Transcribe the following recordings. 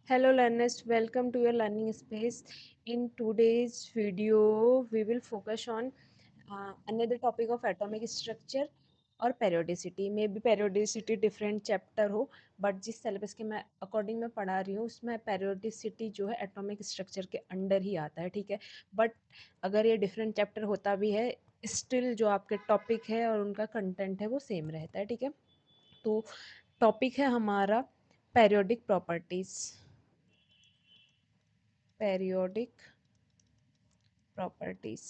Hello learners, welcome to your learning space. In today's video, we will focus on another topic of atomic structure और periodicity. May be periodicity different chapter हो, but जिस syllabus के मैं according मैं पढ़ा रही हूँ उसमें periodicity जो है atomic structure के अंडर ही आता है, ठीक है. बट अगर ये different chapter होता भी है, स्टिल जो आपके टॉपिक है और उनका कंटेंट है वो सेम रहता है, ठीक है. तो टॉपिक है हमारा periodic properties. periodic properties.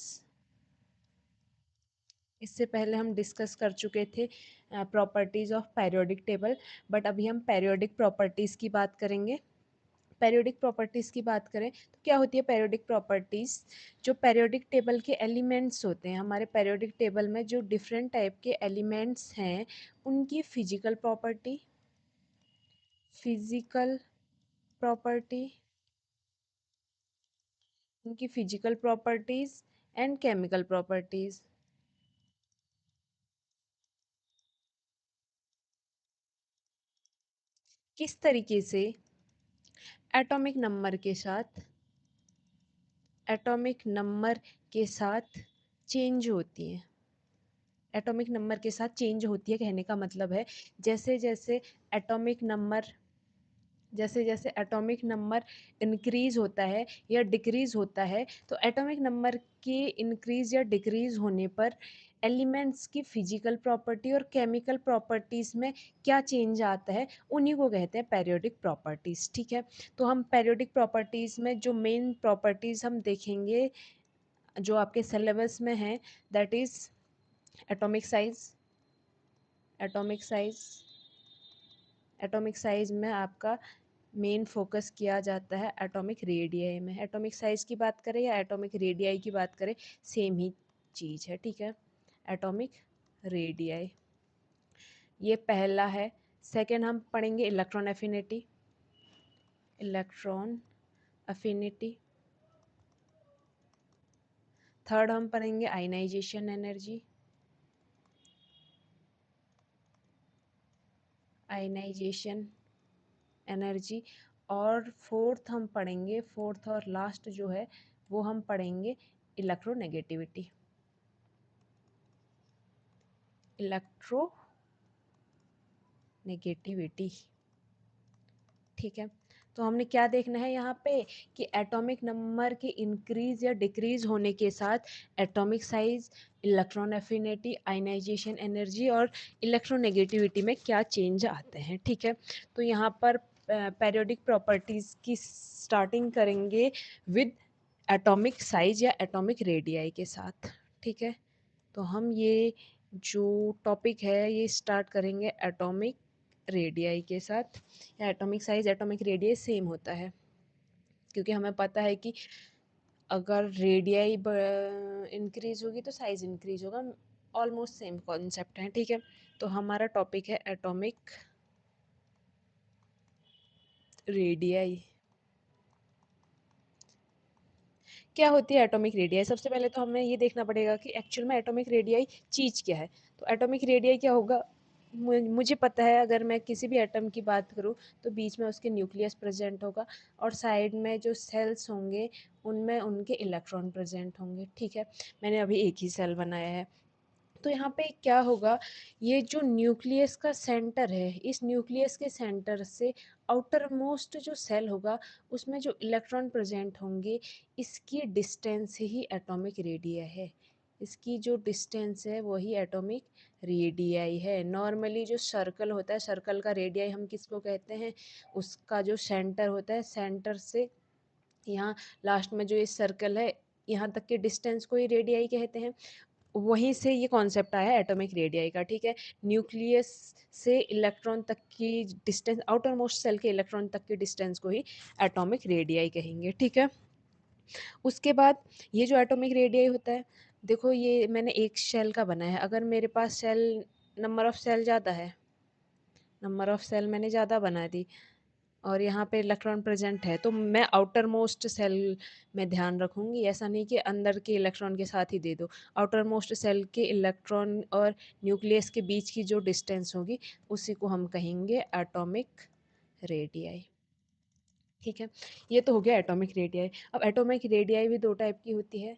इससे पहले हम डिस्कस कर चुके थे properties of periodic table, but अभी हम पीरियोडिक प्रॉपर्टीज की बात करेंगे. पीरियोडिक प्रॉपर्टीज की बात करें तो क्या होती है पीरियोडिक प्रॉपर्टीज. जो पीरियोडिक टेबल के एलिमेंट्स होते हैं, हमारे पीरियोडिक टेबल में जो डिफरेंट टाइप के एलिमेंट्स हैं उनकी फिजिकल प्रॉपर्टी उनकी physical properties and chemical properties. किस तरीके से एटॉमिक नंबर के साथ एटॉमिक नंबर के साथ चेंज होती है. एटॉमिक नंबर के साथ चेंज होती है कहने का मतलब है जैसे जैसे एटॉमिक नंबर जैसे जैसे एटॉमिक नंबर इंक्रीज होता है या डिक्रीज होता है, तो एटॉमिक नंबर के इंक्रीज या डिक्रीज होने पर एलिमेंट्स की फिजिकल प्रॉपर्टी और केमिकल प्रॉपर्टीज़ में क्या चेंज आता है, उन्हीं को कहते हैं पेरियोडिक प्रॉपर्टीज़, ठीक है. तो हम पेरियोडिक प्रॉपर्टीज़ में जो मेन प्रॉपर्टीज़ हम देखेंगे जो आपके सिलेबस में है, that is atomic size. Atomic size atomic size में आपका मेन फोकस किया जाता है एटॉमिक रेडियाई में. एटॉमिक साइज की बात करें या एटॉमिक रेडियाई की बात करें, सेम ही चीज़ है, ठीक है. एटॉमिक रेडियाई ये पहला है. सेकंड हम पढ़ेंगे electron affinity. Electron affinity. Third हम पढ़ेंगे आयनाइजेशन एनर्जी. Ionisation energy. और फोर्थ हम पढ़ेंगे, फोर्थ और लास्ट जो है वो हम पढ़ेंगे इलेक्ट्रोनेगेटिविटी. इलेक्ट्रोनेगेटिविटी, ठीक है. तो हमने क्या देखना है यहाँ पे कि एटॉमिक नंबर के इंक्रीज या डिक्रीज होने के साथ atomic size, electron affinity, ionisation energy और इलेक्ट्रोनेगेटिविटी में क्या चेंज आते हैं, ठीक है. तो यहाँ पर पेरियोडिक प्रॉपर्टीज़ की स्टार्टिंग करेंगे विद एटॉमिक साइज या एटॉमिक रेडियाई के साथ, ठीक है. तो हम ये जो टॉपिक है ये स्टार्ट करेंगे एटॉमिक रेडियाई के साथ. या atomic size atomic radii same होता है, क्योंकि हमें पता है कि अगर रेडियाई इंक्रीज होगी तो साइज इंक्रीज होगा. ऑलमोस्ट सेम कॉन्सेप्ट है, ठीक है. तो हमारा टॉपिक है एटॉमिक रेडियाई. क्या होती है एटॉमिक रेडियाई? सबसे पहले तो हमें ये देखना पड़ेगा कि एक्चुअल में एटॉमिक रेडियाई चीज़ क्या है. तो एटॉमिक रेडियाई क्या होगा, मुझे पता है अगर मैं किसी भी एटम की बात करूँ तो बीच में उसके न्यूक्लियस प्रेजेंट होगा और साइड में जो सेल्स होंगे उनमें उनके इलेक्ट्रॉन प्रेजेंट होंगे, ठीक है. मैंने अभी एक ही सेल बनाया है. तो यहाँ पे क्या होगा, ये जो न्यूक्लियस का सेंटर है, इस न्यूक्लियस के सेंटर से आउटर मोस्ट जो सेल होगा उसमें जो इलेक्ट्रॉन प्रेजेंट होंगे, इसकी डिस्टेंस ही एटॉमिक रेडियस है. इसकी जो डिस्टेंस है वही एटॉमिक रेडियाई है. नॉर्मली जो सर्कल होता है, सर्कल का रेडियाई हम किसको कहते हैं, उसका जो सेंटर होता है, सेंटर से यहाँ लास्ट में जो ये सर्कल है यहाँ तक के डिस्टेंस को ही रेडियाई कहते हैं. वहीं से ये कॉन्सेप्ट आया है एटॉमिक रेडियाई का, ठीक है. न्यूक्लियस से इलेक्ट्रॉन तक की डिस्टेंस, आउटर मोस्ट सेल के इलेक्ट्रॉन तक की डिस्टेंस को ही एटॉमिक रेडियाई कहेंगे, ठीक है. उसके बाद ये जो एटॉमिक रेडियाई होता है, देखो ये मैंने एक शेल का बनाया है. अगर मेरे पास सेल नंबर ऑफ सेल ज़्यादा है, नंबर ऑफ सेल मैंने ज़्यादा बना दी और यहाँ पे इलेक्ट्रॉन प्रेजेंट है, तो मैं आउटर मोस्ट सेल में ध्यान रखूँगी. ऐसा नहीं कि अंदर के इलेक्ट्रॉन के साथ ही दे दो. आउटर मोस्ट सेल के इलेक्ट्रॉन और न्यूक्लियस के बीच की जो डिस्टेंस होगी उसी को हम कहेंगे एटॉमिक रेडियाई. ठीक है। ये तो हो गया एटॉमिक रेडियाई। अब एटॉमिक रेडियाई भी 2 टाइप की होती है,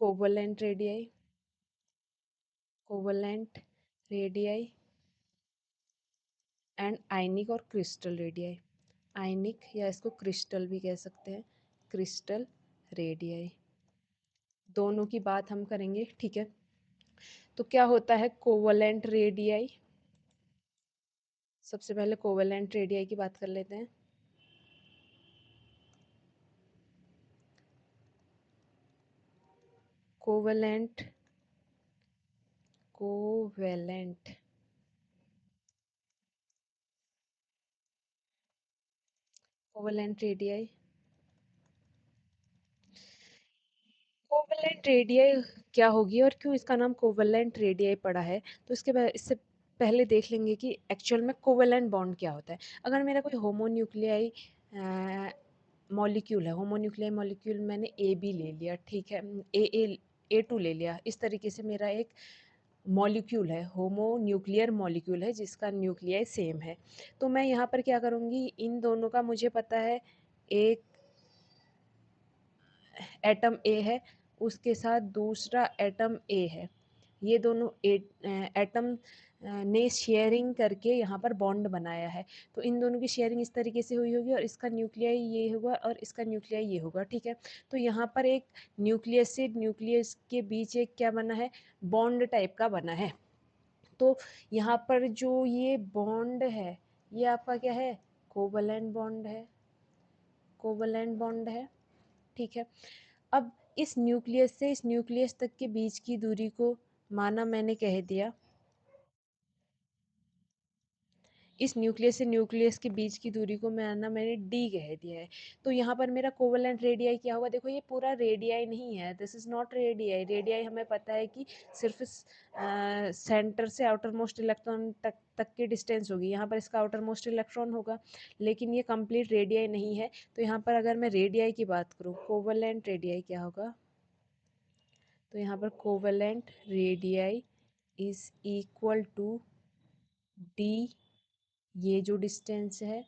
covalent radii, covalent radii and आयनिक और क्रिस्टल रेडियाई। आयनिक या इसको क्रिस्टल भी कह सकते हैं, क्रिस्टल रेडियाई। दोनों की बात हम करेंगे, ठीक है। तो क्या होता है कोवलेंट रेडियाई? सबसे पहले कोवलेंट रेडियाई की बात कर लेते हैं। Covalent covalent covalent radii, covalent radii क्या होगी और क्यों इसका नाम कोवलेंट रेडियाई पड़ा है? तो इससे पहले देख लेंगे कि एक्चुअल में कोवलेंट बॉन्ड क्या होता है। अगर मेरा कोई होमोन्यूक्लियाई मॉलिक्यूल है, होमोन्यूक्लियाई मॉलिक्यूल मैंने ए बी ले लिया, ठीक है, ए टू ले लिया, इस तरीके से मेरा एक मॉलिक्यूल है, होमोन्यूक्लियर मॉलिक्यूल है जिसका न्यूक्लियाई सेम है। तो मैं यहाँ पर क्या करूँगी, इन दोनों का मुझे पता है, एक एटम ए है, उसके साथ दूसरा एटम ए है, ये दोनों एटम ने शेयरिंग करके यहाँ पर बॉन्ड बनाया है। तो इन दोनों की शेयरिंग इस तरीके से हुई होगी और इसका न्यूक्लियाई ये होगा और इसका न्यूक्लियाई ये होगा, ठीक है। तो यहाँ पर एक न्यूक्लियस से न्यूक्लियस के बीच एक क्या बना है, बॉन्ड टाइप का बना है। तो यहाँ पर जो ये बॉन्ड है, ये आपका क्या है, कोवलेंट बॉन्ड है, कोवलेंट बॉन्ड है, ठीक है। अब इस न्यूक्लियस से इस न्यूक्लियस तक के बीच की दूरी को माना मैंने कह दिया, इस न्यूक्लियस से न्यूक्लियस के बीच की दूरी को मैंने डी कह दिया है। तो यहाँ पर मेरा कोवलेंट रेडियाई क्या होगा, देखो ये पूरा रेडियाई नहीं है, this is not radii. Radii हमें पता है कि सिर्फ सेंटर से आउटर मोस्ट इलेक्ट्रॉन तक की डिस्टेंस होगी, यहाँ पर इसका आउटर मोस्ट इलेक्ट्रॉन होगा, लेकिन ये कंप्लीट रेडियाई नहीं है। तो यहाँ पर अगर मैं रेडियाई की बात करूँ, कोवलेंट रेडियाई क्या होगा, तो यहाँ पर covalent radii is equal to d, ये जो डिस्टेंस है,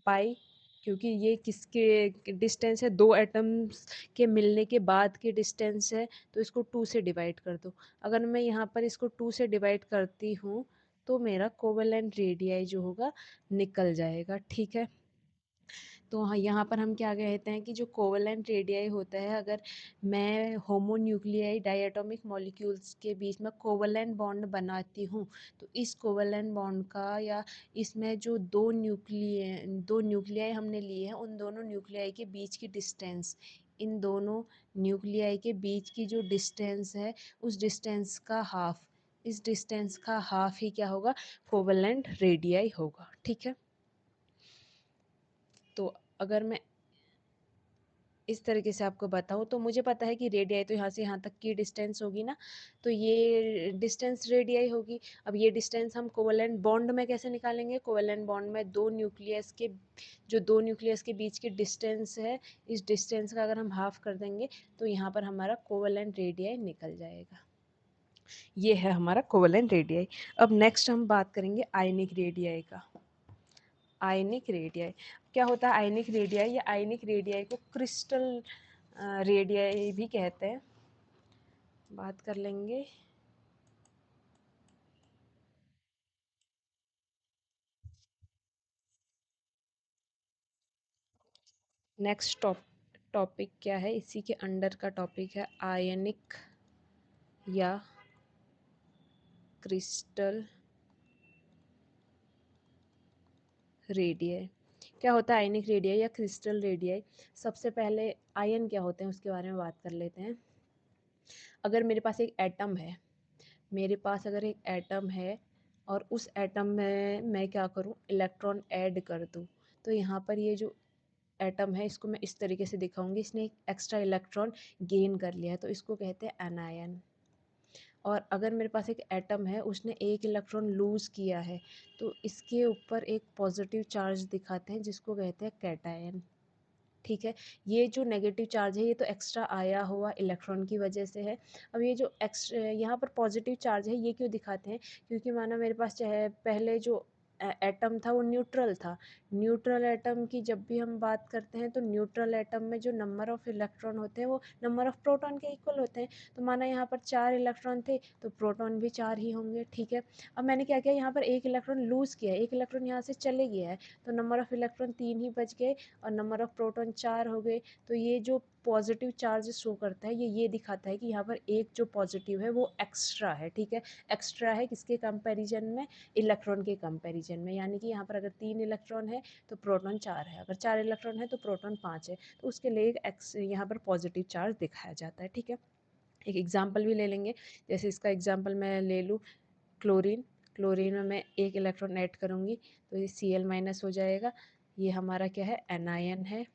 बाई, क्योंकि ये किसके डिस्टेंस है, दो एटम्स के मिलने के बाद की डिस्टेंस है, तो इसको 2 से डिवाइड कर दो। अगर मैं यहाँ पर इसको 2 से डिवाइड करती हूँ तो मेरा कोवलेंट रेडियाई जो होगा निकल जाएगा, ठीक है। तो हाँ, यहाँ पर हम क्या कहते हैं कि जो कोवलेंट रेडियाई होता है, अगर मैं होमोन्यूक्लियाई डायटोमिक मॉलिक्यूल्स के बीच में कोवलेंट बॉन्ड बनाती हूँ, तो इस कोवलेंट बॉन्ड का या इसमें जो दो न्यूक्लियाई हमने लिए हैं, उन दोनों न्यूक्लियाई के बीच की डिस्टेंस, इन दोनों न्यूक्लियाई के बीच की जो डिस्टेंस है, उस डिस्टेंस का हाफ, इस डिस्टेंस का हाफ ही क्या होगा, कोवलेंट रेडियाई होगा, ठीक है। तो अगर मैं इस तरीके से आपको बताऊँ, तो मुझे पता है कि रेडियाई तो यहाँ से यहाँ तक की डिस्टेंस होगी ना, तो ये डिस्टेंस रेडियाई होगी। अब ये डिस्टेंस हम कोवलेंट बॉन्ड में कैसे निकालेंगे, कोवलेंट बॉन्ड में दो न्यूक्लियस के बीच की डिस्टेंस है, इस डिस्टेंस का अगर हम हाफ कर देंगे तो यहाँ पर हमारा कोवलेंट रेडियाई निकल जाएगा। ये है हमारा कोवलेंट रेडियाई। अब नेक्स्ट हम बात करेंगे आयनिक रेडियाई का। आयनिक रेडियाई क्या होता है, आयनिक रेडियाई या आयनिक रेडियाई को क्रिस्टल रेडियाई भी कहते हैं, बात कर लेंगे। नेक्स्ट टॉपिक क्या है, इसी के अंडर का टॉपिक है आयनिक या क्रिस्टल रेडियाई। क्या होता है आयनिक रेडियाई या क्रिस्टल रेडियाई? सबसे पहले आयन क्या होते हैं उसके बारे में बात कर लेते हैं। अगर मेरे पास एक एटम है, मेरे पास अगर एक एटम है और उस एटम में मैं क्या करूं, इलेक्ट्रॉन ऐड कर दूं, तो यहाँ पर ये जो एटम है इसको मैं इस तरीके से दिखाऊंगी, इसने एक एक्स्ट्रा इलेक्ट्रॉन गेन कर लिया है, तो इसको कहते हैं एनायन। और अगर मेरे पास एक एटम है, उसने एक इलेक्ट्रॉन लूज़ किया है, तो इसके ऊपर एक पॉजिटिव चार्ज दिखाते हैं जिसको कहते हैं कैटायन, ठीक है। ये जो नेगेटिव चार्ज है ये तो एक्स्ट्रा आया हुआ इलेक्ट्रॉन की वजह से है। अब ये जो एक्स्ट्रा यहाँ पर पॉजिटिव चार्ज है ये क्यों दिखाते हैं, क्योंकि माना मेरे पास चाहे पहले जो एटम था वो न्यूट्रल था। न्यूट्रल एटम की जब भी हम बात करते हैं तो न्यूट्रल एटम में जो नंबर ऑफ़ इलेक्ट्रॉन होते हैं वो नंबर ऑफ़ प्रोटॉन के इक्वल होते हैं। तो माना यहाँ पर 4 इलेक्ट्रॉन थे तो प्रोटॉन भी 4 ही होंगे, ठीक है। अब मैंने क्या किया, यहाँ पर 1 इलेक्ट्रॉन लूज़ किया है, 1 इलेक्ट्रॉन यहाँ से चले गया है, तो नंबर ऑफ़ इलेक्ट्रॉन 3 ही बच गए और नंबर ऑफ़ प्रोटॉन 4 हो गए। तो ये जो पॉजिटिव चार्ज शो करता है ये दिखाता है कि यहाँ पर एक जो पॉजिटिव है वो एक्स्ट्रा है, ठीक है। एक्स्ट्रा है किसके कंपैरिजन में, इलेक्ट्रॉन के कंपैरिजन में, यानी कि यहाँ पर अगर 3 इलेक्ट्रॉन है तो प्रोटॉन 4 है, अगर 4 इलेक्ट्रॉन है तो प्रोटॉन 5 है, तो उसके लिए एक यहाँ पर पॉजिटिव चार्ज दिखाया जाता है, ठीक है। एक एग्जाम्पल भी ले लेंगे, जैसे इसका एग्जाम्पल मैं ले लूँ क्लोरीन। क्लोरीन में मैं 1 इलेक्ट्रॉन ऐड करूँगी तो ये Cl- हो जाएगा, ये हमारा क्या है, एनायन है।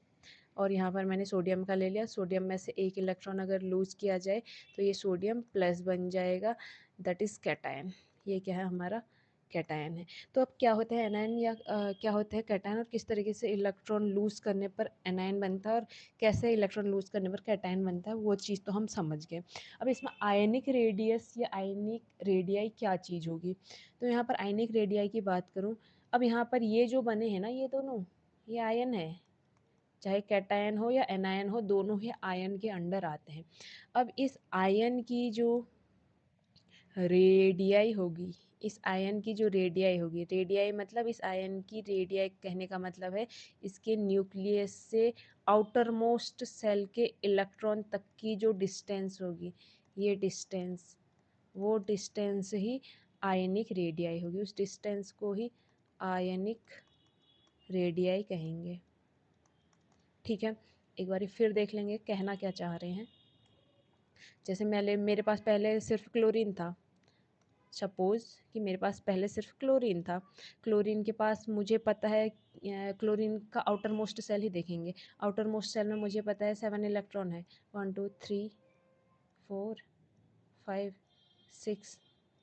और यहाँ पर मैंने सोडियम का ले लिया, सोडियम में से 1 इलेक्ट्रॉन अगर लूज़ किया जाए तो ये सोडियम प्लस बन जाएगा, दैट इज़ कैटायन। ये क्या है, हमारा कैटायन है। तो अब क्या होता है एनायन या क्या होता है कैटायन, और किस तरीके से इलेक्ट्रॉन लूज़ करने पर एनायन बनता है और कैसे इलेक्ट्रॉन लूज़ करने पर कैटायन बनता है, वो चीज़ तो हम समझ गए। अब इसमें आयनिक रेडियस या आयनिक रेडियाई क्या चीज़ होगी, तो यहाँ पर आयनिक रेडियाई की बात करूँ, अब यहाँ पर ये जो बने हैं ना, ये दोनों, ये आयन है, चाहे कैटायन हो या एनायन हो, दोनों ही आयन के अंडर आते हैं। अब इस आयन की जो रेडियाई होगी, इस आयन की जो रेडियाई होगी, रेडियाई मतलब इस आयन की रेडियाई कहने का मतलब है इसके न्यूक्लियस से आउटर मोस्ट सेल के इलेक्ट्रॉन तक की जो डिस्टेंस होगी, ये डिस्टेंस, वो डिस्टेंस ही आयनिक रेडियाई होगी, उस डिस्टेंस को ही आयनिक रेडियाई कहेंगे, ठीक है। एक बार फिर देख लेंगे कहना क्या चाह रहे हैं। जैसे मेरे पास पहले सिर्फ क्लोरीन था, सपोज़ कि मेरे पास पहले सिर्फ क्लोरीन था, क्लोरीन के पास मुझे पता है, क्लोरीन का आउटर मोस्ट सेल ही देखेंगे, आउटर मोस्ट सेल में मुझे पता है 7 इलेक्ट्रॉन है, 1 2 3 4 5 6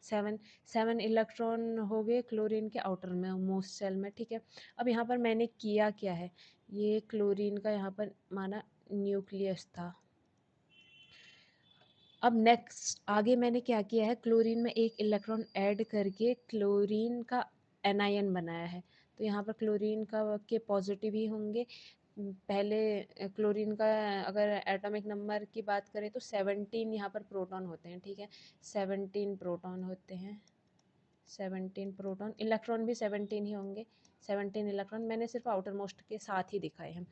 7, 7 इलेक्ट्रॉन हो गए क्लोरीन के आउटर में मोस्ट सेल में, ठीक है। अब यहाँ पर मैंने किया क्या है, ये क्लोरीन का यहाँ पर माना न्यूक्लियस था। अब नेक्स्ट आगे मैंने क्या किया है, क्लोरीन में 1 इलेक्ट्रॉन ऐड करके क्लोरीन का एनायन बनाया है। तो यहाँ पर क्लोरीन का के पॉजिटिव ही होंगे। पहले क्लोरीन का अगर एटॉमिक नंबर की बात करें तो 17 यहाँ पर प्रोटॉन होते हैं, ठीक है। 17 प्रोटॉन होते हैं, 17 प्रोटॉन, इलेक्ट्रॉन भी 17 ही होंगे, 17 इलेक्ट्रॉन मैंने सिर्फ आउटर मोस्ट के साथ ही दिखाए हैं।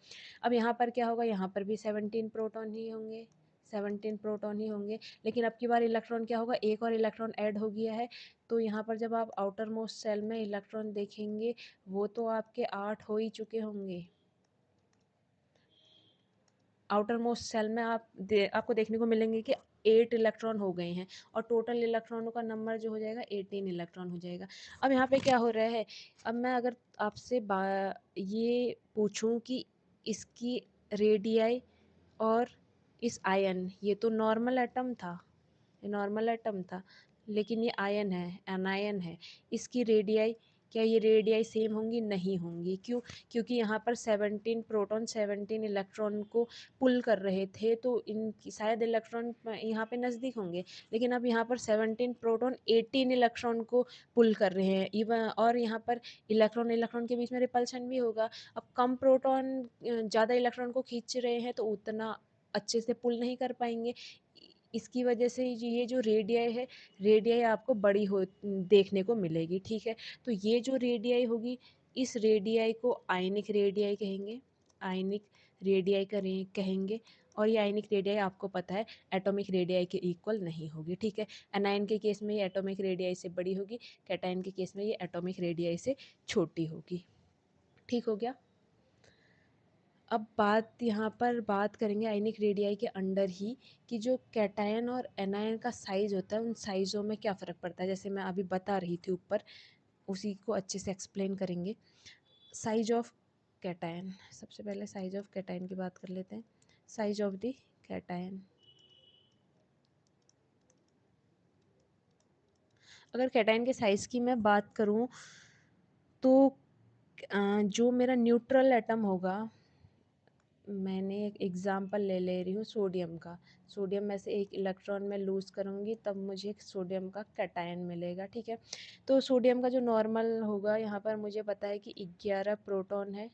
अब यहाँ पर क्या होगा, यहाँ पर भी 17 प्रोटॉन ही होंगे, 17 प्रोटॉन ही होंगे, लेकिन अब की बार इलेक्ट्रॉन क्या होगा, एक और इलेक्ट्रॉन ऐड हो गया है। तो यहाँ पर जब आप आउटर मोस्ट सेल में इलेक्ट्रॉन देखेंगे वो तो आपके 8 हो ही चुके होंगे। आउटर मोस्ट सेल में आपको देखने को मिलेंगे कि 8 इलेक्ट्रॉन हो गए हैं और टोटल इलेक्ट्रॉनों का नंबर जो हो जाएगा 18 इलेक्ट्रॉन हो जाएगा। अब यहाँ पे क्या हो रहा है, अब मैं अगर आपसे ये पूछूं कि इसकी रेडियाई और इस आयन, ये तो नॉर्मल एटम था, ये नॉर्मल एटम था, लेकिन ये आयन है, एनायन है, इसकी रेडियाई, क्या ये रेडियाई सेम होंगी, नहीं होंगी, क्यों, क्योंकि यहाँ पर 17 प्रोटॉन 17 इलेक्ट्रॉन को पुल कर रहे थे, तो इन शायद इलेक्ट्रॉन यहाँ पे नज़दीक होंगे, लेकिन अब यहाँ पर 17 प्रोटॉन 18 इलेक्ट्रॉन को पुल कर रहे हैं इवन, और यहाँ पर इलेक्ट्रॉन इलेक्ट्रॉन के बीच में रिपल्शन भी होगा। अब कम प्रोटॉन ज़्यादा इलेक्ट्रॉन को खींच रहे हैं तो उतना अच्छे से पुल नहीं कर पाएंगे, इसकी वजह से ये जो रेडियाई है, रेडियाई आपको बड़ी हो देखने को मिलेगी, ठीक है। तो ये जो रेडियाई होगी, इस रेडियाई को आयनिक रेडियाई कहेंगे, आयनिक रेडियाई कहेंगे, और ये आयनिक रेडियाई आपको पता है एटॉमिक रेडियाई के इक्वल नहीं होगी, ठीक है। एनायन के केस में ये एटॉमिक रेडियाई से बड़ी होगी, कैटायन के केस में ये एटॉमिक रेडियाई से छोटी होगी, ठीक हो गया। अब बात यहाँ पर बात करेंगे आयनिक रेडियाई के अंडर ही कि जो कैटायन और एनायन का साइज़ होता है उन साइज़ों में क्या फ़र्क पड़ता है, जैसे मैं अभी बता रही थी ऊपर, उसी को अच्छे से एक्सप्लेन करेंगे। साइज ऑफ कैटायन, सबसे पहले साइज ऑफ कैटायन की बात कर लेते हैं। साइज ऑफ द कैटायन, अगर कैटायन के साइज़ की मैं बात करूँ तो जो मेरा न्यूट्रल एटम होगा, मैंने एक एग्ज़ाम्पल ले रही हूँ सोडियम का। सोडियम में से एक इलेक्ट्रॉन मैं लूज़ करूँगी तब मुझे सोडियम का कैटायन मिलेगा, ठीक है। तो सोडियम का जो नॉर्मल होगा, यहाँ पर मुझे पता है कि 11 प्रोटॉन है।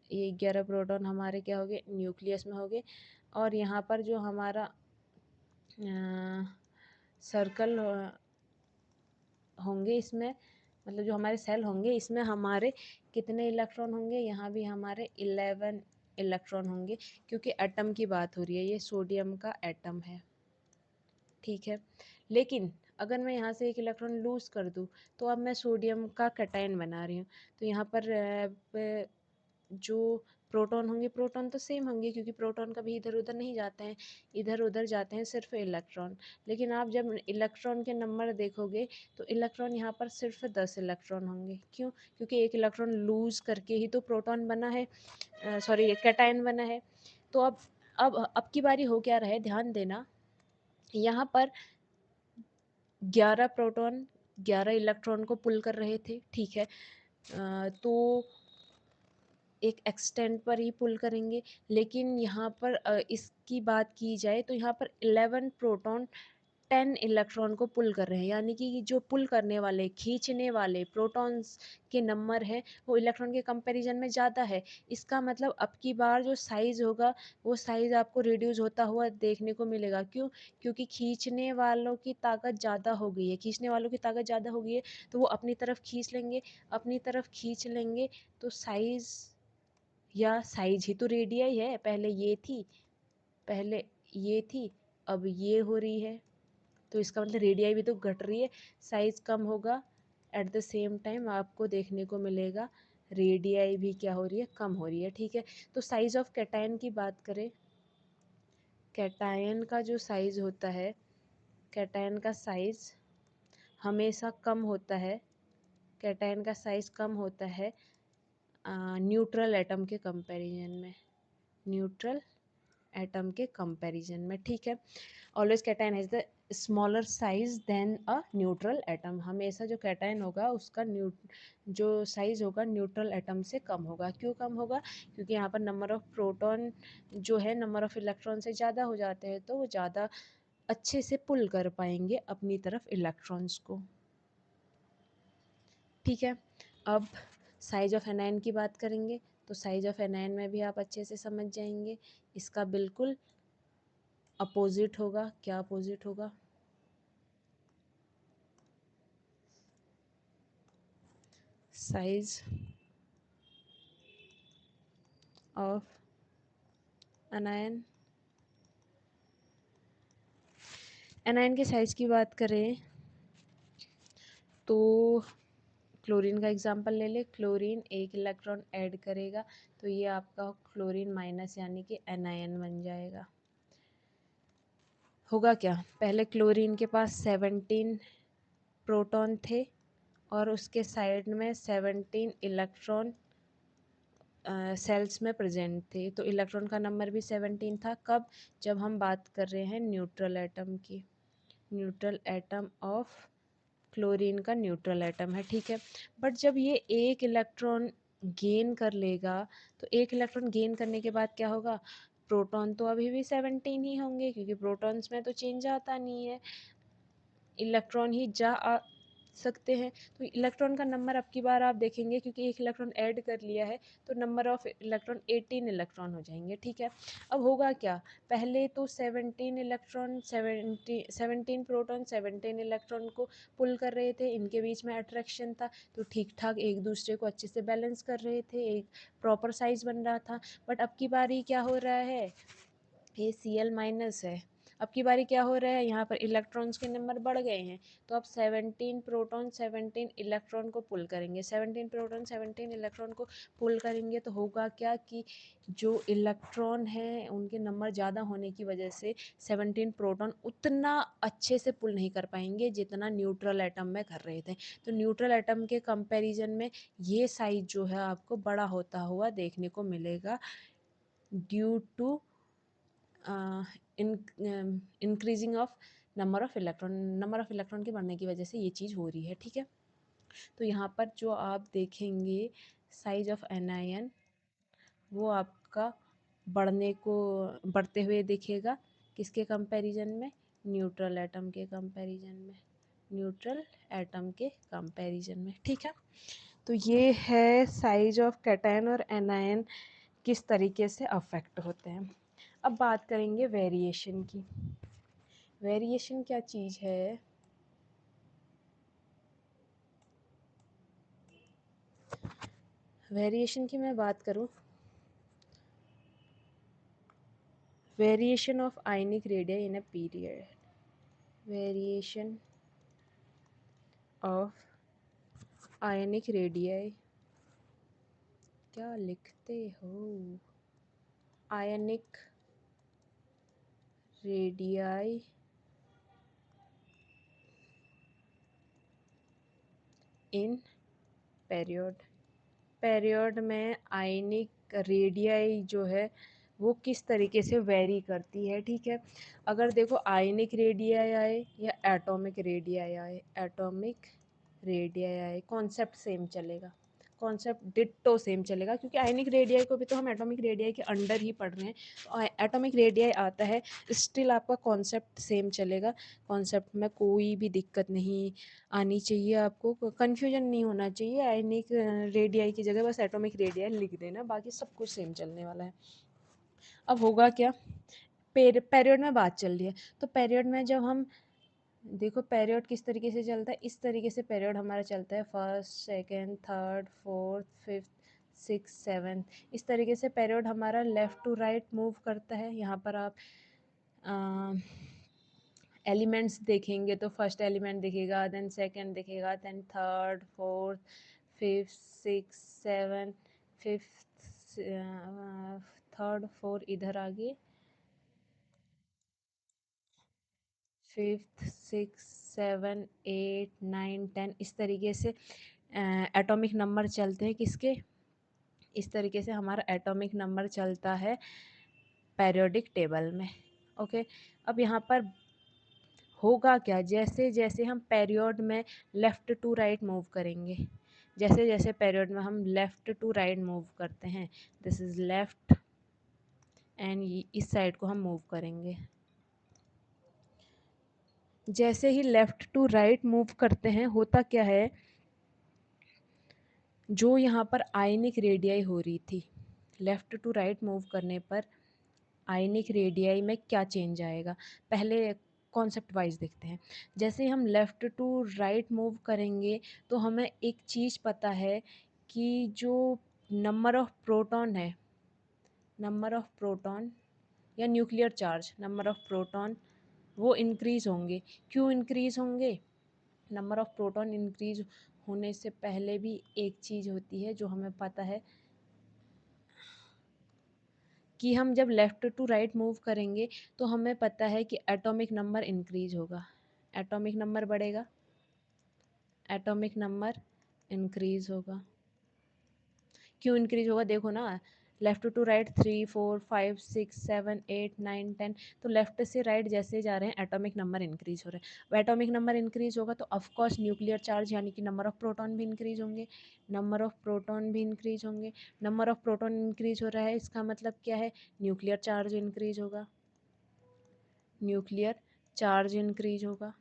ये 11 प्रोटॉन हमारे क्या हो गए, न्यूक्लियस में हो गए। और यहाँ पर जो हमारा सर्कल होंगे, इसमें मतलब जो हमारे सेल होंगे, इसमें हमारे कितने इलेक्ट्रॉन होंगे, यहाँ भी हमारे 11 इलेक्ट्रॉन होंगे, क्योंकि एटम की बात हो रही है, ये सोडियम का एटम है, ठीक है। लेकिन अगर मैं यहाँ से एक इलेक्ट्रॉन लूज़ कर दूँ, तो अब मैं सोडियम का कैटायन बना रही हूँ, तो यहाँ पर जो प्रोटॉन होंगे, प्रोटॉन तो सेम होंगे, क्योंकि प्रोटॉन कभी इधर उधर नहीं जाते हैं, इधर उधर जाते हैं सिर्फ इलेक्ट्रॉन। लेकिन आप जब इलेक्ट्रॉन के नंबर देखोगे, तो इलेक्ट्रॉन यहाँ पर सिर्फ 10 इलेक्ट्रॉन होंगे। क्यों? क्योंकि एक इलेक्ट्रॉन लूज़ करके ही तो प्रोटॉन बना है, सॉरी कैटायन बना है। तो अब की बारी हो क्या रहा है, ध्यान देना। यहाँ पर 11 प्रोटॉन 11 इलेक्ट्रॉन को पुल कर रहे थे, ठीक है। तो एक एक्सटेंट पर ही पुल करेंगे। लेकिन यहाँ पर इसकी बात की जाए, तो यहाँ पर 11 प्रोटॉन 10 इलेक्ट्रॉन को पुल कर रहे हैं, यानी कि जो पुल करने वाले, खींचने वाले प्रोटॉन्स के नंबर है, वो इलेक्ट्रॉन के कंपैरिजन में ज़्यादा है। इसका मतलब अब की बार जो साइज़ होगा, वो साइज़ आपको रिड्यूस होता हुआ देखने को मिलेगा। क्यों? क्योंकि खींचने वालों की ताकत ज़्यादा हो गई है, खींचने वालों की ताकत ज़्यादा हो गई है, तो वो अपनी तरफ खींच लेंगे, अपनी तरफ खींच लेंगे, तो साइज़ या साइज ही तो रेडियाई है। पहले ये थी, अब ये हो रही है, तो इसका मतलब रेडियाई भी तो घट रही है, साइज कम होगा। एट द सेम टाइम आपको देखने को मिलेगा रेडियाई भी क्या हो रही है, कम हो रही है, ठीक है। तो साइज ऑफ कैटायन की बात करें, कैटायन का जो साइज होता है, कैटायन का साइज हमेशा कम होता है, कैटायन का साइज कम होता है न्यूट्रल एटम के कंपैरिजन में, न्यूट्रल एटम के कंपैरिजन में, ठीक है। Always cation has the smaller size than a neutral atom. हमेशा जो कैटायन होगा, उसका जो साइज होगा न्यूट्रल एटम से कम होगा। क्यों कम होगा? क्योंकि यहाँ पर नंबर ऑफ प्रोटॉन जो है नंबर ऑफ इलेक्ट्रॉन से ज़्यादा हो जाते हैं, तो वो ज़्यादा अच्छे से पुल कर पाएंगे अपनी तरफ इलेक्ट्रॉन्स को, ठीक है। अब साइज ऑफ एनायन की बात करेंगे, तो साइज ऑफ एनायन में भी आप अच्छे से समझ जाएंगे, इसका बिल्कुल अपोजिट होगा। क्या अपोजिट होगा? साइज ऑफ एनायन, एनायन के साइज की बात करें तो क्लोरीन का एग्जांपल ले ले। क्लोरीन एक इलेक्ट्रॉन ऐड करेगा, तो ये आपका क्लोरीन माइनस यानी कि एनायन बन जाएगा। होगा क्या, पहले क्लोरीन के पास 17 प्रोटॉन थे और उसके साइड में 17 इलेक्ट्रॉन सेल्स में प्रेजेंट थे, तो इलेक्ट्रॉन का नंबर भी 17 था। कब? जब हम बात कर रहे हैं न्यूट्रल एटम की, न्यूट्रल एटम ऑफ क्लोरीन का न्यूट्रल एटम है, ठीक है। बट जब ये एक इलेक्ट्रॉन गेन कर लेगा, तो एक इलेक्ट्रॉन गेन करने के बाद क्या होगा, प्रोटॉन तो अभी भी 17 ही होंगे, क्योंकि प्रोटॉन्स में तो चेंज आता नहीं है, इलेक्ट्रॉन ही जा आ सकते हैं। तो इलेक्ट्रॉन का नंबर अब की बार आप देखेंगे, क्योंकि एक इलेक्ट्रॉन ऐड कर लिया है, तो नंबर ऑफ इलेक्ट्रॉन 18 इलेक्ट्रॉन हो जाएंगे, ठीक है। अब होगा क्या, पहले तो 17 इलेक्ट्रॉन 17 प्रोटॉन 17 इलेक्ट्रॉन को पुल कर रहे थे, इनके बीच में अट्रैक्शन था, तो ठीक ठाक एक दूसरे को अच्छे से बैलेंस कर रहे थे, एक प्रॉपर साइज बन रहा था। बट अब की बारी क्या हो रहा है, ये Cl माइनस है। अब की बारी क्या हो रहा है, यहाँ पर इलेक्ट्रॉन्स के नंबर बढ़ गए हैं, तो अब 17 प्रोटॉन 17 इलेक्ट्रॉन को पुल करेंगे, 17 प्रोटॉन 17 इलेक्ट्रॉन को पुल करेंगे, तो होगा क्या कि जो इलेक्ट्रॉन है उनके नंबर ज़्यादा होने की वजह से 17 प्रोटॉन उतना अच्छे से पुल नहीं कर पाएंगे जितना न्यूट्रल एटम में कर रहे थे। तो न्यूट्रल एटम के कंपैरिजन में ये साइज जो है आपको बड़ा होता हुआ देखने को मिलेगा, due to increasing of number of electron के बढ़ने की वजह से ये चीज़ हो रही है, ठीक है। तो यहाँ पर जो आप देखेंगे साइज ऑफ एनायन वो आपका बढ़ते हुए दिखेगा किसके कंपैरिजन में, न्यूट्रल एटम के कंपैरिजन में, न्यूट्रल एटम के कंपैरिजन में, ठीक है। तो ये है साइज ऑफ कैटायन और एनायन किस तरीके से अफेक्ट होते हैं। अब बात करेंगे वेरिएशन की। वेरिएशन क्या चीज़ है? वेरिएशन की मैं बात करूं, variation of ionic radius in a period, variation of ionic radius, क्या लिखते हो, आयनिक रेडियस इन पेरियड, पेरियड में आयनिक रेडियस जो है वो किस तरीके से वेरी करती है, ठीक है। अगर देखो आयनिक रेडियस आए या एटॉमिक रेडियस आए, एटॉमिक रेडियस आए, कॉन्सेप्ट सेम चलेगा, कॉन्सेप्ट डिट्टो सेम चलेगा, क्योंकि आयनिक रेडियस को भी तो हम एटॉमिक रेडियस के अंडर ही पढ़ रहे हैं। तो एटॉमिक रेडियस आता है, स्टिल आपका कॉन्सेप्ट सेम चलेगा, कॉन्सेप्ट में कोई भी दिक्कत नहीं आनी चाहिए, आपको कन्फ्यूजन नहीं होना चाहिए। आयनिक रेडियस की जगह बस एटॉमिक रेडियस लिख देना, बाकी सब कुछ सेम चलने वाला है। अब होगा क्या, पेरियड में बात चल रही है, तो पेरियड में जब हम देखो पेरियड किस तरीके से चलता है, इस तरीके से पेरियड हमारा चलता है, first second third fourth fifth six seven, इस तरीके से पेरियड हमारा लेफ़्ट टू राइट मूव करता है। यहाँ पर आप एलिमेंट्स देखेंगे तो फर्स्ट एलिमेंट दिखेगा, देन सेकंड दिखेगा, then third fourth fifth six seven, fifth third four इधर आगे, fifth six seven eight nine ten, इस तरीके से एटॉमिक नंबर चलते हैं किसके, इस तरीके से हमारा एटॉमिक नंबर चलता है पेरियोडिक टेबल में। ओके, अब यहाँ पर होगा क्या, जैसे जैसे हम पेरियोड में लेफ़्ट टू राइट मूव करेंगे, जैसे जैसे पेरियोड में हम लेफ़्ट टू राइट मूव करते हैं, दिस इज़ लेफ़्ट एंड इस साइड को हम मूव करेंगे, जैसे ही लेफ़्ट टू राइट मूव करते हैं होता क्या है, जो यहाँ पर आयनिक रेडियाई हो रही थी, लेफ़्ट टू राइट मूव करने पर आयनिक रेडियाई में क्या चेंज आएगा, पहले कॉन्सेप्ट वाइज देखते हैं। जैसे हम लेफ़्ट टू राइट मूव करेंगे तो हमें एक चीज़ पता है कि जो नंबर ऑफ़ प्रोटॉन है, नंबर ऑफ़ प्रोटॉन या nuclear charge, number of proton वो इंक्रीज़ होंगे। क्यों इंक्रीज़ होंगे, नंबर ऑफ़ प्रोटॉन इंक्रीज़ होने से पहले भी एक चीज़ होती है जो हमें पता है कि हम जब लेफ़्ट टू राइट मूव करेंगे तो हमें पता है कि एटॉमिक नंबर इंक्रीज़ होगा, एटॉमिक नंबर बढ़ेगा, एटॉमिक नंबर इंक्रीज़ होगा। क्यों इंक्रीज़ होगा, देखो ना, लेफ़्ट टू राइट 3 4 5 6 7 8 9 10, तो लेफ़्ट से राइट जैसे जा रहे हैं एटॉमिक नंबर इंक्रीज़ हो रहे हैं। अब एटॉमिक नंबर इंक्रीज़ होगा तो ऑफ कोर्स न्यूक्लियर चार्ज यानी कि नंबर ऑफ़ प्रोटॉन भी इंक्रीज़ होंगे, नंबर ऑफ़ प्रोटॉन भी इंक्रीज़ होंगे। नंबर ऑफ़ प्रोटॉन इंक्रीज़ हो रहा है, इसका मतलब क्या है, न्यूक्लियर चार्ज इंक्रीज़ होगा, न्यूक्लियर चार्ज इंक्रीज़ होगा,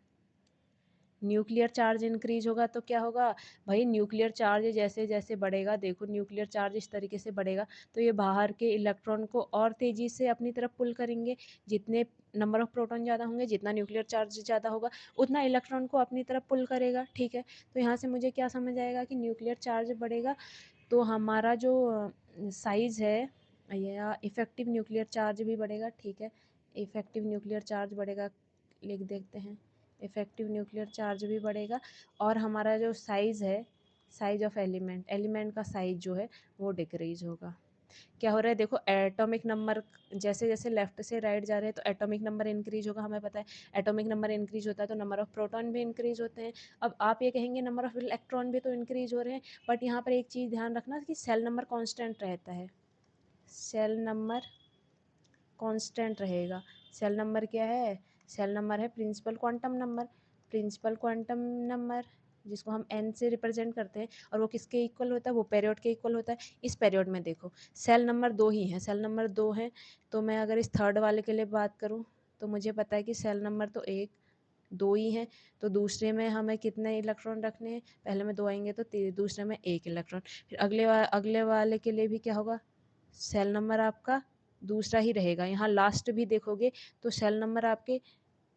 न्यूक्लियर चार्ज इंक्रीज़ होगा तो क्या होगा भाई, न्यूक्लियर चार्ज जैसे जैसे बढ़ेगा, देखो न्यूक्लियर चार्ज इस तरीके से बढ़ेगा तो ये बाहर के इलेक्ट्रॉन को और तेज़ी से अपनी तरफ पुल करेंगे, जितने नंबर ऑफ़ प्रोटॉन ज़्यादा होंगे, जितना न्यूक्लियर चार्ज ज़्यादा होगा उतना इलेक्ट्रॉन को अपनी तरफ पुल करेगा, ठीक है। तो यहाँ से मुझे क्या समझ आएगा कि न्यूक्लियर चार्ज बढ़ेगा तो हमारा जो साइज़ है या इफ़ेक्टिव न्यूक्लियर चार्ज भी बढ़ेगा, ठीक है। इफ़ेक्टिव न्यूक्लियर चार्ज बढ़ेगा, लिख देते हैं, इफ़ेक्टिव न्यूक्लियर चार्ज भी बढ़ेगा और हमारा जो साइज़ है, साइज़ ऑफ एलिमेंट, एलिमेंट का साइज़ जो है वो डिक्रीज़ होगा। क्या हो रहा है, देखो एटॉमिक नंबर जैसे जैसे लेफ़्ट से राइट जा रहे हैं तो एटॉमिक नंबर इंक्रीज़ होगा, हमें पता है एटॉमिक नंबर इंक्रीज़ होता है तो नंबर ऑफ़ प्रोटॉन भी इंक्रीज़ होते हैं। अब आप ये कहेंगे नंबर ऑफ़ इलेक्ट्रॉन भी तो इंक्रीज़ हो रहे हैं, बट यहाँ पर एक चीज़ ध्यान रखना कि सेल नंबर कांस्टेंट रहता है, सेल नंबर कांस्टेंट रहेगा। सेल नंबर क्या है, सेल नंबर है principal quantum number, principal quantum number जिसको हम n से रिप्रेजेंट करते हैं, और वो किसके इक्वल होता है, वो पीरियड के इक्वल होता है। इस पीरियड में देखो सेल नंबर 2 ही है, सेल नंबर 2 है, तो मैं अगर इस थर्ड वाले के लिए बात करूँ तो मुझे पता है कि सेल नंबर तो 1 2 ही हैं, तो दूसरे में हमें कितने इलेक्ट्रॉन रखने हैं, पहले में 2 आएंगे तो दूसरे में 1 इलेक्ट्रॉन। फिर अगले वाले के लिए भी क्या होगा, सेल नंबर आपका दूसरा ही रहेगा। यहाँ लास्ट भी देखोगे तो सेल नंबर आपके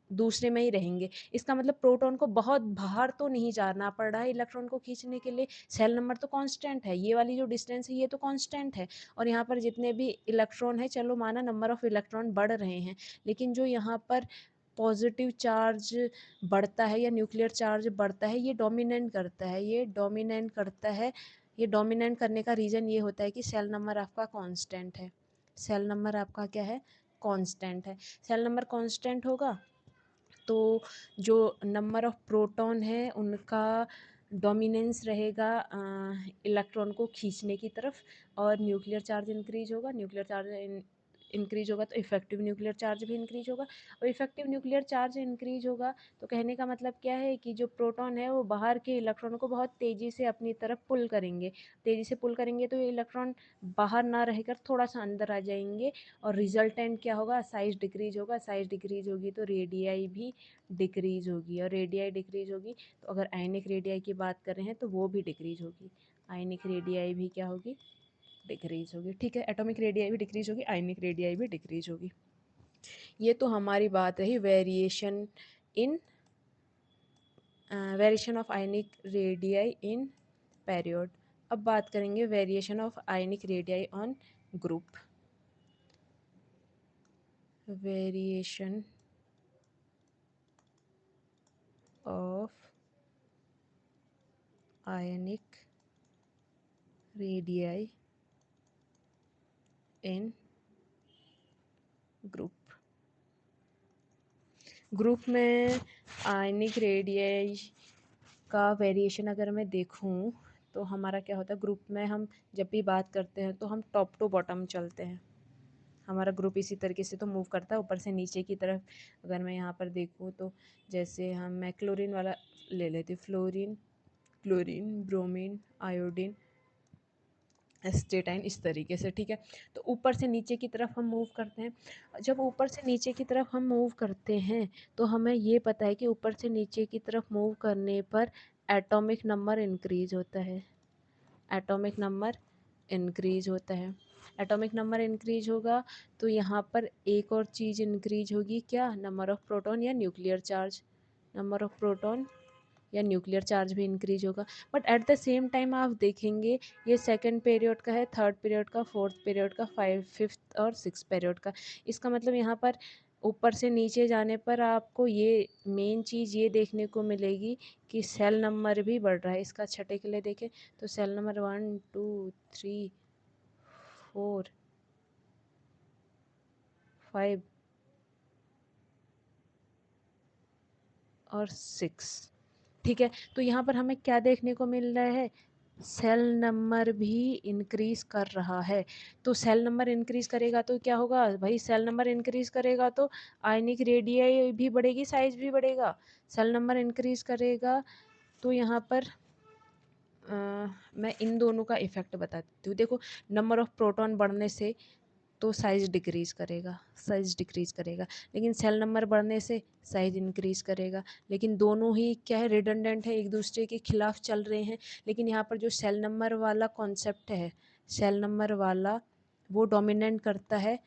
दूसरे में ही रहेंगे। इसका मतलब प्रोटॉन को बहुत बाहर तो नहीं जाना पड़ रहा है इलेक्ट्रॉन को खींचने के लिए, सेल नंबर तो कांस्टेंट है, ये वाली जो डिस्टेंस है ये तो कांस्टेंट है। और यहाँ पर जितने भी इलेक्ट्रॉन है, चलो माना नंबर ऑफ इलेक्ट्रॉन बढ़ रहे हैं, लेकिन जो यहाँ पर पॉजिटिव चार्ज बढ़ता है या न्यूक्लियर चार्ज बढ़ता है, ये डोमिनेट करता है, ये डोमिनेट करता है। ये डोमिनेट करने का रीज़न ये होता है कि सेल नंबर आपका कांस्टेंट है, सेल नंबर आपका क्या है, कांस्टेंट है। सेल नंबर कांस्टेंट होगा तो जो नंबर ऑफ प्रोटॉन है उनका डोमिनेंस रहेगा इलेक्ट्रॉन को खींचने की तरफ, और न्यूक्लियर चार्ज इंक्रीज होगा, न्यूक्लियर चार्ज इंक्रीज होगा तो इफेक्टिव न्यूक्लियर चार्ज भी इंक्रीज होगा, और इफेक्टिव न्यूक्लियर चार्ज इंक्रीज होगा तो कहने का मतलब क्या है कि जो प्रोटॉन है वो बाहर के इलेक्ट्रॉनों को बहुत तेज़ी से अपनी तरफ पुल करेंगे, तेज़ी से पुल करेंगे तो ये इलेक्ट्रॉन बाहर ना रहकर थोड़ा सा अंदर आ जाएंगे, और रिजल्टेंट क्या होगा, साइज डिक्रीज होगा, साइज डिक्रीज होगी तो रेडियाई भी डिक्रीज होगी, और रेडियाई डिक्रीज होगी तो अगर आयनिक रेडियाई की बात कर रहे हैं तो वो भी डिक्रीज होगी, आयनिक रेडियाई भी क्या होगी, डिक्रीज होगी। ठीक है, एटॉमिक रेडियाई भी डिक्रीज होगी, आयनिक रेडियाई भी डिक्रीज होगी। ये तो हमारी बात रही variation in variation of ionic radii in period. अब बात करेंगे variation of ionic radii on group. Variation of ionic radii in group। Group में आयनिक रेडियाई का वेरिएशन अगर मैं देखूं तो हमारा क्या होता है, ग्रुप में हम जब भी बात करते हैं तो हम टॉप टू बॉटम चलते हैं, हमारा ग्रुप इसी तरीके से तो मूव करता है ऊपर से नीचे की तरफ। अगर मैं यहाँ पर देखूँ तो जैसे मैं क्लोरीन वाला ले लेती हूँ, fluorine, chlorine, bromine, iodine, astatine, इस तरीके से। ठीक है, तो ऊपर से नीचे की तरफ हम मूव करते हैं। जब ऊपर से नीचे की तरफ हम मूव करते हैं तो हमें ये पता है कि ऊपर से नीचे की तरफ मूव करने पर एटॉमिक नंबर इंक्रीज होता है, एटॉमिक नंबर इंक्रीज होता है। एटॉमिक नंबर इंक्रीज होगा तो यहाँ पर एक और चीज़ इंक्रीज होगी, क्या, नंबर ऑफ प्रोटॉन या nuclear charge, number of proton या न्यूक्लियर चार्ज भी इंक्रीज होगा। But at the same time आप देखेंगे ये सेकंड पीरियड का है, थर्ड पीरियड का, फोर्थ पीरियड का, फिफ्थ और सिक्स पीरियड का। इसका मतलब यहाँ पर ऊपर से नीचे जाने पर आपको ये मेन चीज़ ये देखने को मिलेगी कि सेल नंबर भी बढ़ रहा है। इसका छठे के लिए देखें तो सेल नंबर 1 2 3 4 5 और 6। ठीक है, तो यहाँ पर हमें क्या देखने को मिल रहा है, सेल नंबर भी इंक्रीज कर रहा है। तो सेल नंबर इंक्रीज करेगा तो क्या होगा भाई, सेल नंबर इंक्रीज करेगा तो आयनिक रेडियाई भी बढ़ेगी, साइज भी बढ़ेगा। सेल नंबर इंक्रीज करेगा तो यहाँ पर मैं इन दोनों का इफेक्ट बताती हूँ। देखो, नंबर ऑफ प्रोटॉन बढ़ने से तो साइज डिक्रीज़ करेगा, साइज डिक्रीज़ करेगा, लेकिन सेल नंबर बढ़ने से साइज इंक्रीज़ करेगा। लेकिन दोनों ही क्या है, रिडंडेंट है, एक दूसरे के खिलाफ चल रहे हैं। लेकिन यहाँ पर जो सेल नंबर वाला कॉन्सेप्ट है, सेल नंबर वाला वो डोमिनेट करता है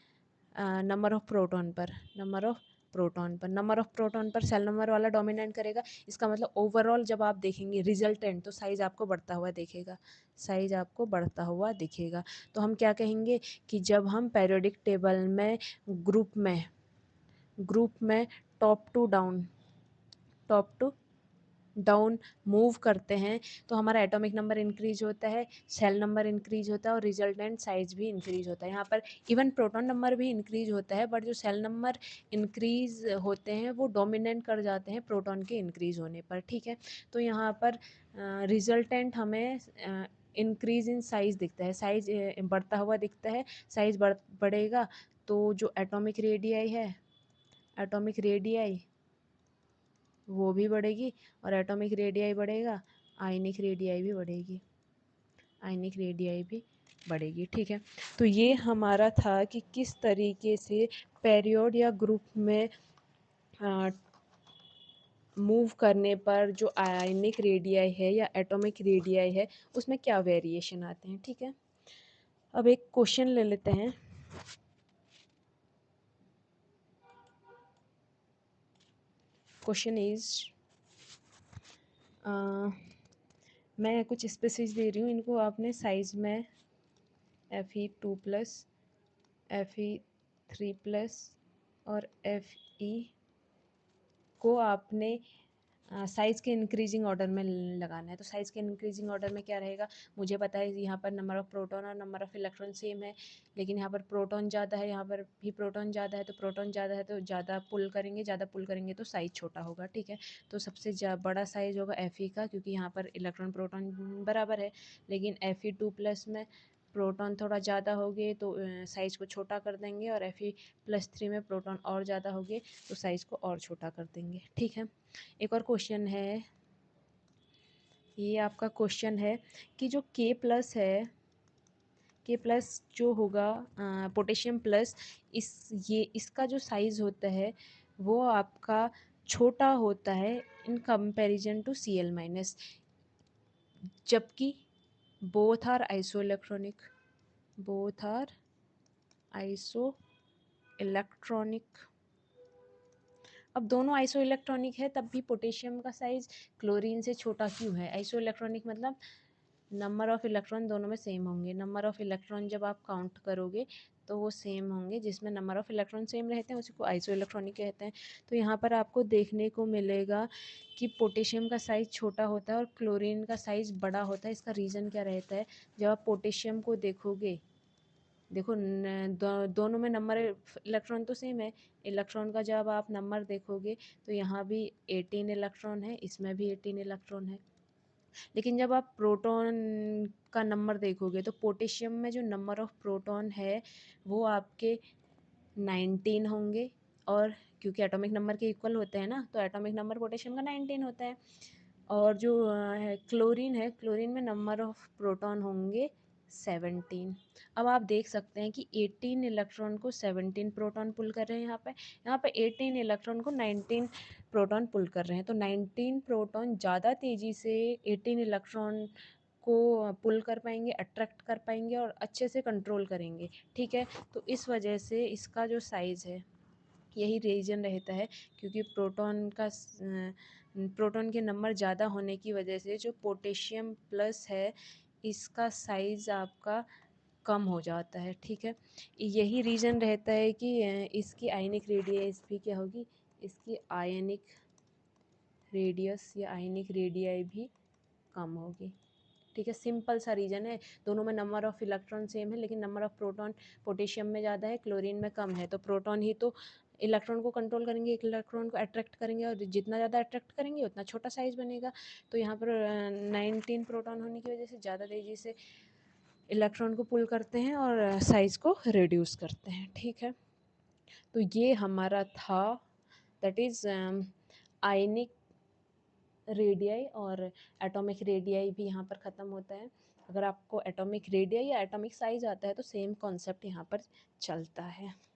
नंबर ऑफ प्रोटॉन पर, नंबर ऑफ प्रोटॉन पर, नंबर ऑफ प्रोटॉन पर सेल नंबर वाला डोमिनेट करेगा। इसका मतलब ओवरऑल जब आप देखेंगे रिजल्टेंट तो साइज़ आपको बढ़ता हुआ दिखेगा, साइज़ आपको बढ़ता हुआ दिखेगा। तो हम क्या कहेंगे कि जब हम पीरियोडिक टेबल में ग्रुप में top to down, top to down move करते हैं तो हमारा एटॉमिक नंबर इंक्रीज होता है, सेल नंबर इंक्रीज होता है और रिजल्टेंट साइज भी इंक्रीज होता है। यहाँ पर इवन प्रोटॉन नंबर भी इंक्रीज होता है, बट जो सेल नंबर इंक्रीज होते हैं वो डोमिनेट कर जाते हैं प्रोटॉन के इंक्रीज होने पर। ठीक है, तो यहाँ पर रिजल्टेंट हमें इंक्रीज इन साइज दिखता है, साइज बढ़ता हुआ दिखता है, साइज बढ़ेगा तो जो एटॉमिक रेडियाई है, एटॉमिक रेडियाई वो भी बढ़ेगी, और एटॉमिक रेडियाई बढ़ेगा आयनिक रेडियाई भी बढ़ेगी, आयनिक रेडियाई भी बढ़ेगी। ठीक है, तो ये हमारा था कि किस तरीके से पेरियोड या ग्रुप में मूव करने पर जो आयनिक रेडियाई है या एटॉमिक रेडियाई है उसमें क्या वेरिएशन आते हैं। ठीक है, अब एक क्वेश्चन ले लेते हैं। क्वेश्चन इज, मैं कुछ स्पेसिस दे रही हूँ, इनको आपने साइज में Fe2+, Fe3+ और Fe को आपने साइज़ के इंक्रीजिंग ऑर्डर में लगाना है। तो साइज़ के इंक्रीजिंग ऑर्डर में क्या रहेगा, मुझे पता है यहाँ पर नंबर ऑफ़ प्रोटॉन और नंबर ऑफ़ इलेक्ट्रॉन सेम है, लेकिन यहाँ पर प्रोटॉन ज़्यादा है, यहाँ पर भी प्रोटॉन ज़्यादा है, तो प्रोटॉन ज़्यादा है तो ज़्यादा पुल करेंगे तो साइज़ छोटा होगा। ठीक है, तो सबसे बड़ा साइज़ होगा Fe का, क्योंकि यहाँ पर इलेक्ट्रॉन प्रोटॉन बराबर है, लेकिन Fe2+ में प्रोटॉन थोड़ा ज़्यादा हो गए तो साइज़ को छोटा कर देंगे, और Fe+3 में प्रोटॉन और ज़्यादा हो गए तो साइज़ को और छोटा कर देंगे। ठीक है, एक और क्वेश्चन है, ये आपका क्वेश्चन है कि जो K+ है, K+ जो होगा पोटेशियम प्लस, इसका जो साइज़ होता है वो आपका छोटा होता है इन कंपैरिजन टू Cl-, जबकि बोथ आर आइसो इलेक्ट्रॉनिक। अब दोनों आइसो इलेक्ट्रॉनिक है, तब भी पोटेशियम का साइज़ क्लोरीन से छोटा क्यों है? आइसो इलेक्ट्रॉनिक मतलब नंबर ऑफ़ इलेक्ट्रॉन दोनों में सेम होंगे। नंबर ऑफ़ इलेक्ट्रॉन जब आप काउंट करोगे तो वो सेम होंगे, जिसमें नंबर ऑफ़ इलेक्ट्रॉन सेम रहते हैं उसी को आइसो इलेक्ट्रॉनिक कहते हैं। तो यहाँ पर आपको देखने को मिलेगा कि पोटेशियम का साइज़ छोटा होता है और क्लोरीन का साइज़ बड़ा होता है। इसका रीज़न क्या रहता है? जब आप पोटेशियम को देखोगे, देखो दोनों में नंबर इलेक्ट्रॉन तो सेम है, इलेक्ट्रॉन का जब आप नंबर देखोगे तो यहाँ भी 18 इलेक्ट्रॉन है, इसमें भी 18 इलेक्ट्रॉन है। लेकिन जब आप प्रोटॉन का नंबर देखोगे तो पोटेशियम में जो नंबर ऑफ प्रोटॉन है वो आपके 19 होंगे, और क्योंकि एटॉमिक नंबर के इक्वल होते हैं ना, तो एटॉमिक नंबर पोटेशियम का 19 होता है। और जो क्लोरीन है, क्लोरीन में नंबर ऑफ प्रोटॉन होंगे 17। अब आप देख सकते हैं कि 18 इलेक्ट्रॉन को 17 प्रोटॉन पुल कर रहे हैं, यहाँ पे 18 इलेक्ट्रॉन को 19 प्रोटॉन पुल कर रहे हैं। तो 19 प्रोटॉन ज़्यादा तेज़ी से 18 इलेक्ट्रॉन को पुल कर पाएंगे, अट्रैक्ट कर पाएंगे और अच्छे से कंट्रोल करेंगे। ठीक है, तो इस वजह से इसका जो साइज़ है यही रीज़न रहता है, क्योंकि प्रोटॉन के नंबर ज़्यादा होने की वजह से जो पोटेशियम प्लस है इसका साइज़ आपका कम हो जाता है। ठीक है, यही रीज़न रहता है कि इसकी आयनिक रेडियस भी क्या होगी, इसकी आयनिक रेडियस या आयनिक रेडियाई भी कम होगी। ठीक है, सिंपल सा रीज़न है। दोनों में नंबर ऑफ़ इलेक्ट्रॉन सेम है, लेकिन नंबर ऑफ़ प्रोटॉन पोटेशियम में ज़्यादा है, क्लोरीन में कम है। तो प्रोटॉन ही तो इलेक्ट्रॉन को कंट्रोल करेंगे, एक इलेक्ट्रॉन को अट्रैक्ट करेंगे, और जितना ज़्यादा अट्रैक्ट करेंगे उतना छोटा साइज़ बनेगा। तो यहाँ पर 19 प्रोटॉन होने की वजह से ज़्यादा तेज़ी से इलेक्ट्रॉन को पुल करते हैं और साइज़ को रिड्यूस करते हैं। ठीक है, तो ये हमारा था, दैट इज़ आयनिक रेडियाई, और एटॉमिक रेडियाई भी यहाँ पर ख़त्म होता है। अगर आपको एटॉमिक रेडियाई या एटॉमिक साइज़ आता है तो सेम कॉन्सेप्ट यहाँ पर चलता है।